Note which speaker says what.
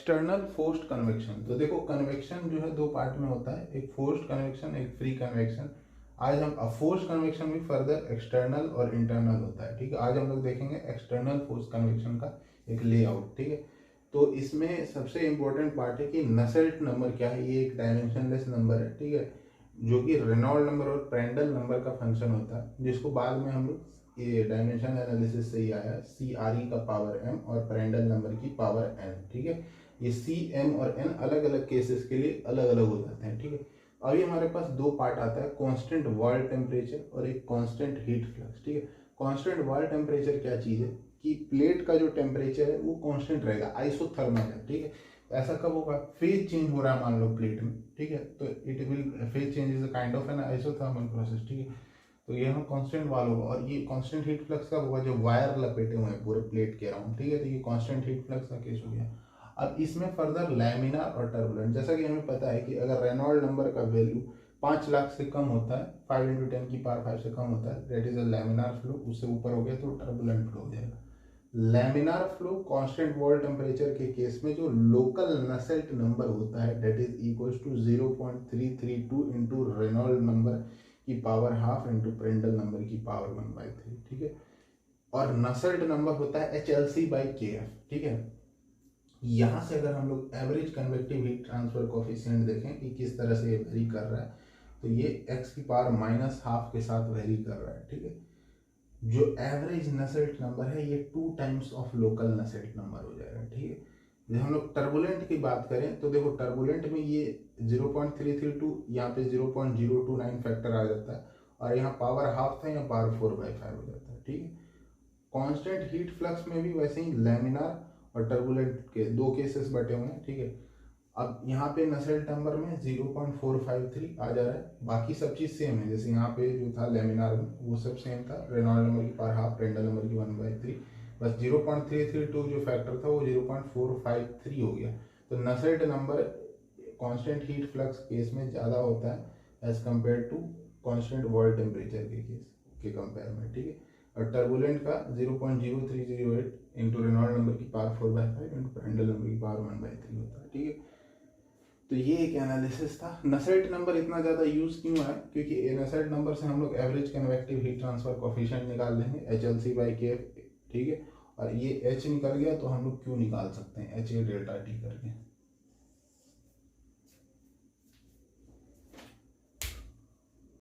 Speaker 1: External forced convection. तो देखो convection जो है दो पार्ट में होता है, एक फोर्स्ड कन्वेक्शन, एक फ्री कन्वेक्शन। आज हम फोर्स्ड कन्वेक्शन भी फर्दर एक्सटर्नल और इंटरनल होता है, ठीक है। आज हम लोग देखेंगे एक्सटर्नल फोर्स्ड कन्वेक्शन का एक लेआउट, ठीक है। तो इसमें सबसे इंपॉर्टेंट पार्ट है कि नसेल्ट नंबर क्या है। ये एक डायमेंशनलेस नंबर है, ठीक है, जो कि रेनॉल्ड नंबर और प्रेंडल नंबर का फंक्शन होता है, जिसको बाद में हम लोग ये डायमेंशन एनालिसिस से ही आया, CRE का पावर m और प्रेंडल नंबर की पावर n, ठीक है। ये C, m और n अलग अलग केसेस के लिए अलग अलग हो जाते हैं, ठीक है। अभी हमारे पास दो पार्ट आता है, कांस्टेंट वॉल टेम्परेचर और एक कांस्टेंट हीट फ्लक्स, ठीक है। कांस्टेंट वॉल टेम्परेचर क्या चीज़ है कि प्लेट का जो टेम्परेचर है वो कांस्टेंट रहेगा, आइसोथर्मल है, ठीक है। ऐसा कब होगा, फेज चेंज हो रहा है मान लो प्लेट में, ठीक है, तो it will phase change is a kind of N isothermal process, ठीक है। तो ये हम कांस्टेंट वाल होगा। और ये कांस्टेंट हीट फ्लक्स कब होगा, जो वायर लपेटे हुए हैं पूरे प्लेट के अराउंड, ठीक है। तो ये कांस्टेंट हीट फ्लक्स का केस हो गया। अब इसमें फर्दर लैमिनार और टर्बुलेंट, जैसा कि हमें पता है कि अगर रेनॉल्ड नंबर का वैल्यू 5 लाख से कम होता है, 5 × 10 की पावर 5 से कम होता है, that is a laminar flow. उससे ऊपर हो गया तो टर्बुलेंट फ्लो हो जाएगा। Laminar flow constant wall temperature के केस में जो लोकल नसेल्ट नंबर होता है that is equal to 0.332 into Reynold number की power half into Prandtl number की पावर 1/3, ठीक है। और नसेल्ट नंबर होता है HLC/KF, ठीक है। यहाँ से अगर हम लोग average convective heat transfer coefficient देखें कि किस तरह से ये वेरी कर रहा है, तो ये x की पावर -½ के साथ वेरी कर रहा है, ठीक है। जो एवरेज नसेल्ट नंबर है ये 2 times of local Nusselt number हो जाएगा, ठीक है। जब हम लोग टर्बुलेंट की बात करें तो देखो टर्बुलेंट में ये 0.332, यहाँ पे 0.029 फैक्टर आ जाता है, और यहाँ पावर हाफ था, यहाँ पावर 4/5 हो जाता है, ठीक है। कांस्टेंट हीट फ्लक्स में भी वैसे ही लैमिनार और टर्बुलेंट के दो केसेस बटे हुए हैं, ठीक है। अब यहाँ पे नसेल्ट नंबर में 0.453 आ जा रहा है, बाकी सब चीज़ सेम है। जैसे यहाँ पे जो था लेमिनार में वो सब सेम था, रेनॉल्ड नंबर की पावर हाफ, प्रेंडल नंबर की 1/3, बस 0.332 जो फैक्टर था वो 0.453 हो गया। तो Nusselt number constant heat flux case में ज़्यादा होता है as compare to constant wall temperature के केस के कंपेयर में, ठीक है। और टर्बुलेंट का 0.0308 इंटू रेनॉल्ड नंबर की पावर 4/5 इंटू प्रेंडल नंबर की पावर 1/3 होता है, ठीक है। तो ये एक एनालिसिस था। नसेल्ट नंबर इतना ज़्यादा यूज़ क्यों है, क्योंकि नसेल्ट नंबर से हम लोग average convective heat transfer coefficient निकाल लेंगे, HLC/KF, ठीक है। और ये H निकल गया तो हम लोग क्यों निकाल सकते हैं, HA ΔT करके।